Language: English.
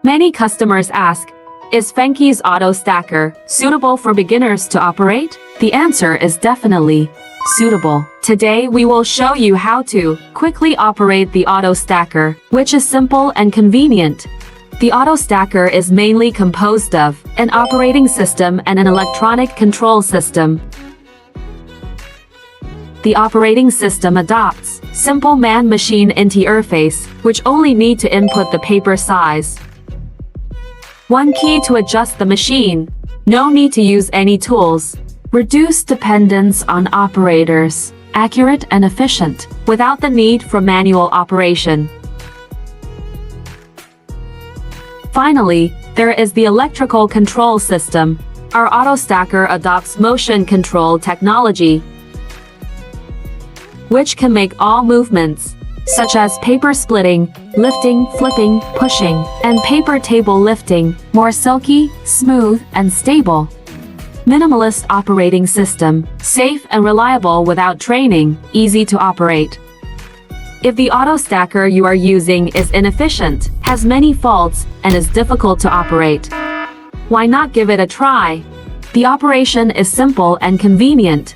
Many customers ask, is Fengchi's auto stacker suitable for beginners to operate? The answer is definitely suitable. Today we will show you how to quickly operate the auto stacker, which is simple and convenient. The auto stacker is mainly composed of an operating system and an electronic control system. The operating system adopts simple man-machine interface, which only need to input the paper size. One key to adjust the machine. No need to use any tools. Reduce dependence on operators. Accurate and efficient, without the need for manual operation. Finally, there is the electrical control system. Our auto stacker adopts motion control technology, which can make all movements, such as paper splitting, lifting, flipping, pushing, and paper table lifting, more silky, smooth, and stable. Minimalist operating system, safe and reliable without training, easy to operate. If the auto stacker you are using is inefficient, has many faults, and is difficult to operate, why not give it a try? The operation is simple and convenient.